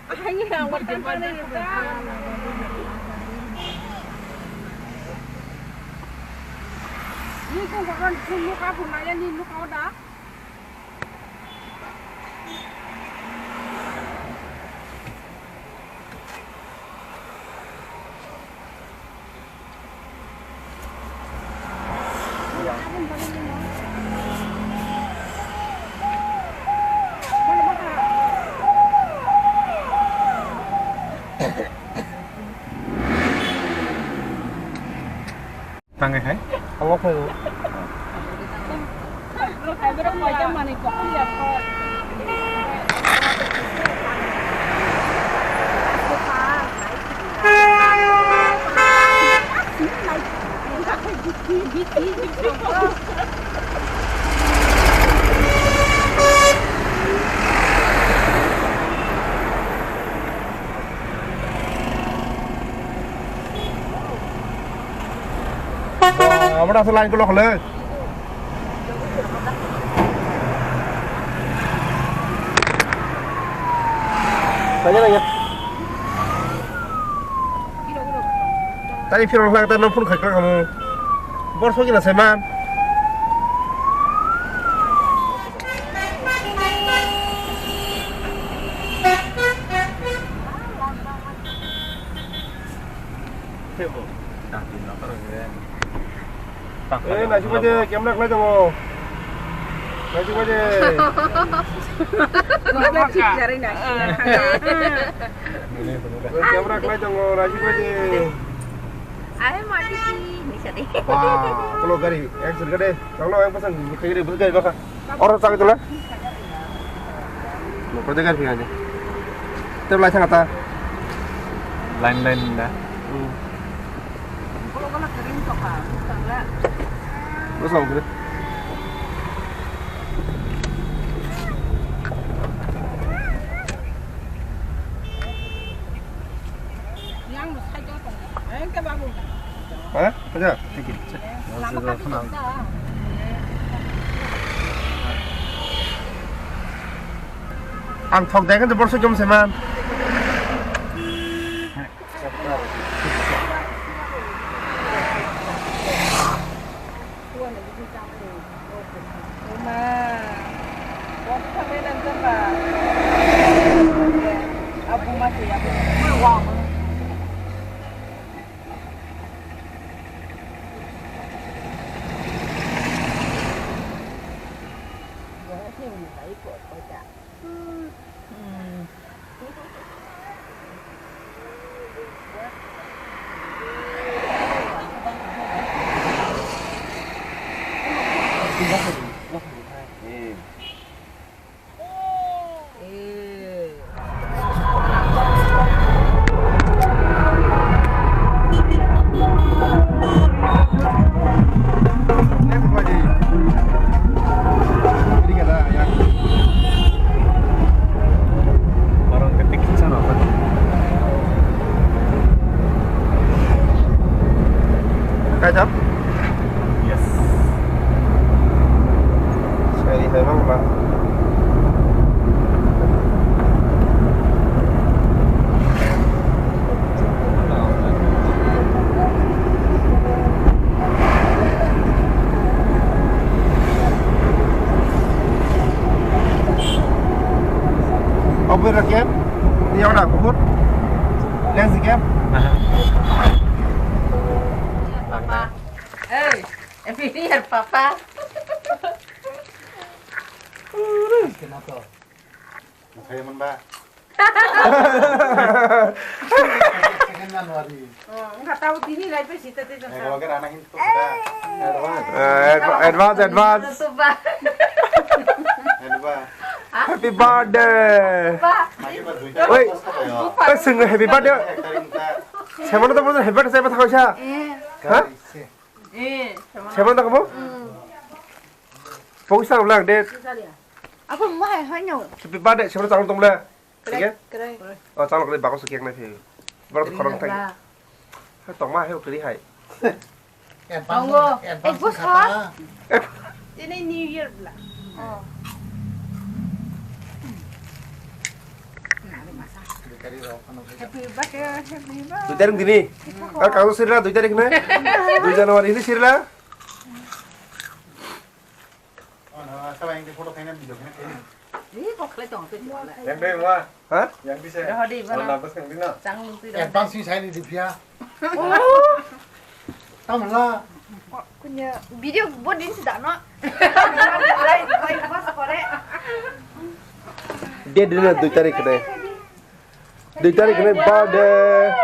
Anh yang buat tempat ini ini kok kan luka punanya nih luka udah. Tăng hay? Không có khơi. Lúc này biết ngồi trong màn này có gì không? Mà đang sân lạnh có lọc lên. Tanya nanya. Tadi film lang tanam pun kakak kamu. Bos lagi nasi man. Nasi aja, kiamnak lah jango. Nasi aja. Nó chích ra đây này. Kiamnak lah jango, nasi aja. Ayo mati sih, bisa deh. Wah, kalau gari, yang segede, kalau yang pesan kayak gede, betul gak? Orang sangat itulah. Perjagaan sih aja. Kita belajar kata. Lain-lain dah. Kalau kena kering kok ah, enggak. Terus mau gitu. Yang mesti jauh. Ke babu. Hah? Aja. Lama kan kita. Ang thong deng kan jebol sejam seman. Abu mati ya. Wah. Kacap? Yes. Sekali saya memang Pak. Apa rakyat? Dia orang kubur? Yang sekian? Papa. Here, Papa. Kenapa? Saya Mbak. Enggak tahu ini lagi pe sita teh. Kalau kan anak itu advance. Advance. Happy birthday. Oi. Sing happy birthday. Saya mana tahu happy birthday saya tahu siapa? Hah? Siapa tahu kamu? Fokus sang ulang deh. Aku mau hanya. Happy birthday siapa tahu kamu lah? Keren. Oh, tahu kalau bagus sekian nih. Baru korang tadi. Tong mah heu kali hai. Tunggu. Bos ha. Ini New Year lah. Oh. Happy birthday, happy birthday. 2 tarik dini. Kan kau sirla 2 tarik na. 2 Januari ini sirla. Ih, kok kelihatan tuh. Yang deh mah. Hah? Yang bisa. Dah di Kalau mana? nafas yang dina. Jangan lupa dah. Advance sih saya di Divya. Tahu lah. Punya video buat ini sudah no. Lain bos kore. Dia dina 2 tarik na. 2 tarik na birthday.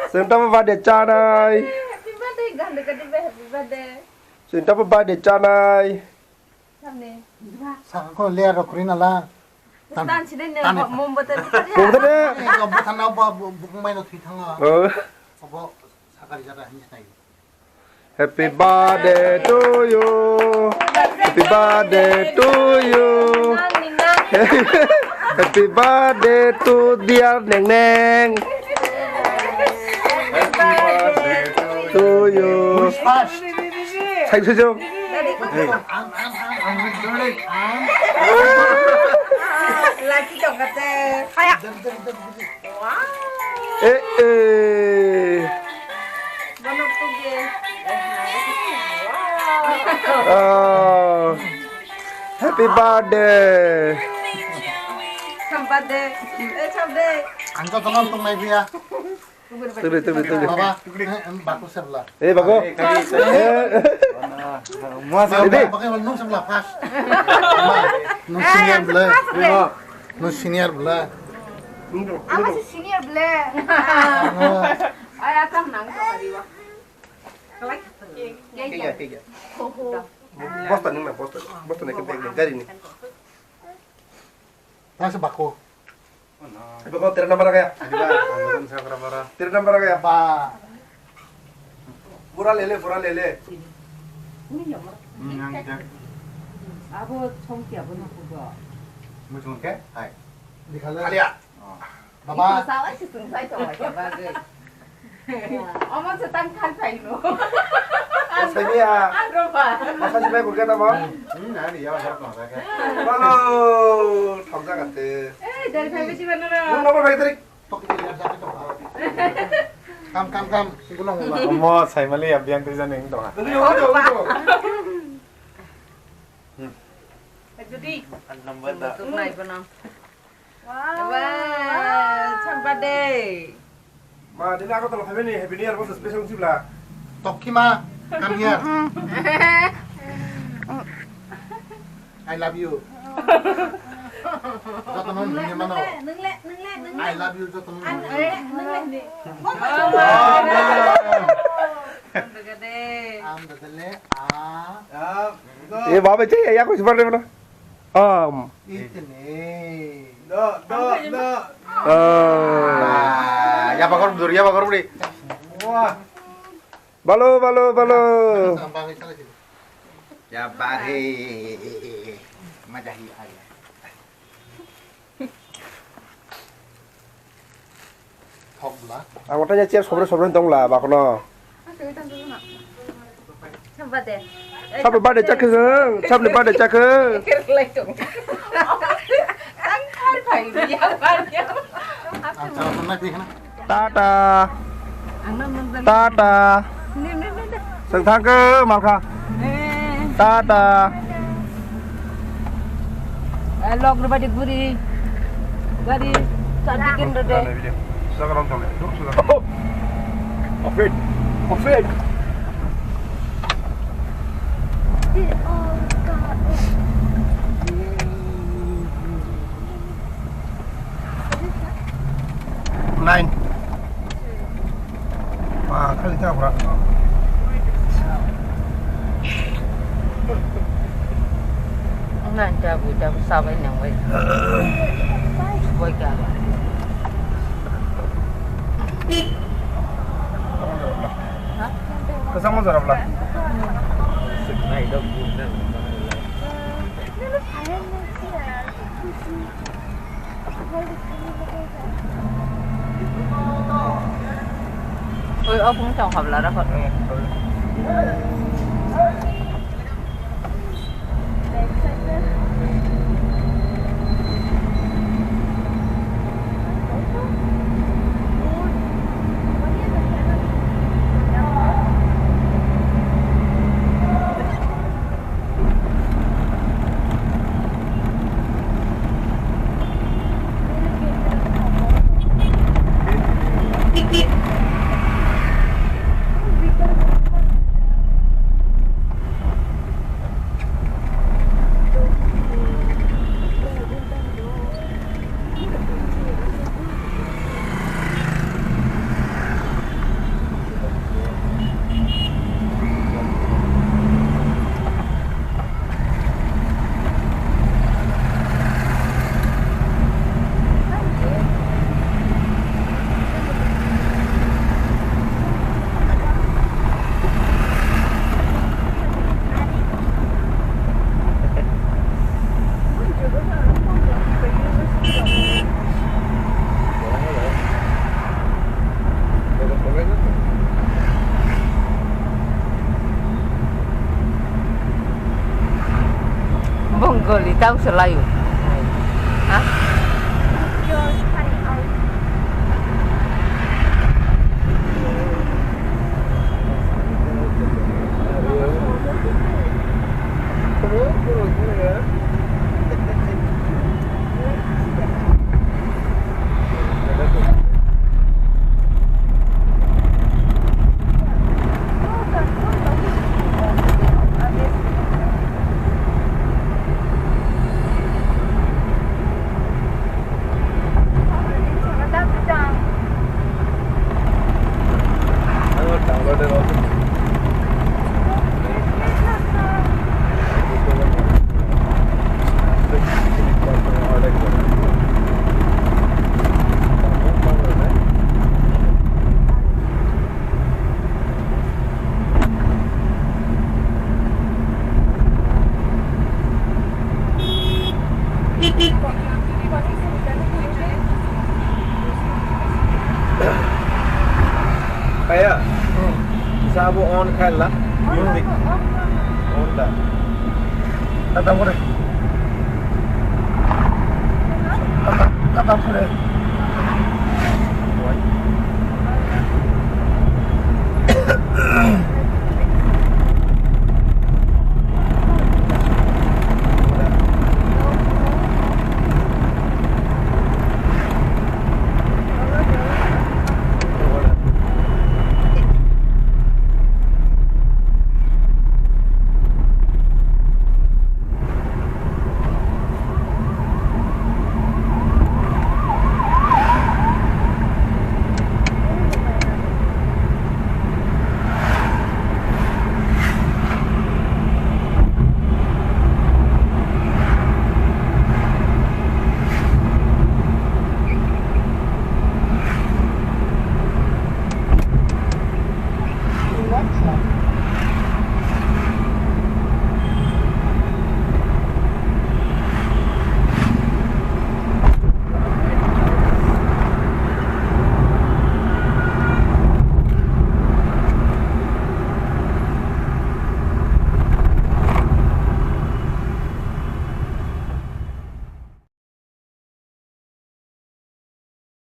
Senta pa birthday chanai. Happy birthday ganda ganda happy birthday. Senta pa birthday chanai. Samne. Sangko lihat rokerin lah. Tan sini nih membuat Kau betul deh. Kau bukan apa bukan main tuh tengah. Oh. Apa sakari jara ini saya. Happy birthday to you. Happy birthday to you. Happy birthday to dear Neng Neng. To you. Fast. Saya susu. Lagi dong kata. kayak Mana tuh dia? Oh. Happy birthday. Sampai deh. Sampai. Angkat teman tuh naik dia. Tunggu. Bapa, baku sebelah. Bago. Muas Ini. Pakai nung sebelah pas. Nung senior belah. Nung senior belah. apa sih senior ble. Ayah kan nang kali wah. Tiga. Boston ini mah Boston. Boston yang ketek dari ini. Pas baku. Bago tira nomor kaya. Tira nomor kaya. Ba. Pura lele. Aku 총기 아버나 그거. Muncul ke? Hai. Dikala. Alia. Bapa. Sao ấy sừng sai rồi cả ba người. Ông sẽ tăng khăn phải nữa. Saya ni ah. Ăn rồi mà. Masa sih baik kita mau. Nah, dia harus nggak kayak. Halo. Tangga kate. Dari sampai sih bener. Nung nomor baik tadi. Tok ini lihat sakit tok. Kam. Sigulong ba. Muas saya mali abang tu jangan yang dong. Tunggu. Jadi untuk naik benang. Wah, sampai deh. Ma, dina aku tolong happy new year bos special sih lah. Tok kima. Come here. I love you. Jatuh non punya mana? Nâng lẹ. I love you jatuh non. Nâng lẹ đi. Gede. Am dadale. Eh, bawa baca ya aku sebenarnya mana? Itu nih. Ya bakar beli. Wah. Balo. Sambang itu lagi. Ya bari majahi aja. Thok lah. Aku tanya ciar sobren dong lah, bakono. Sampai deh. Sampai pada cak ke. Kerlek dong. Tăng khăn phải dia banyak. Antara mana sih kan? Tata. Ang Tata. Seng thang ke mal kha. Tata. Log lu badi guri. Gari tak bikin deh. Sudah nonton ya? Sudah. Offit. Nine. Wah, kali tak berapa? Nanti aku dah sampai yang baik. Baik kan. Kesama zarap lah. Ôi, ông cũng trồng hợp là đó Phật. Bengali tahu selayu. Hah? Kayak sabu on kalla music on da Kata boleh. Kata boleh.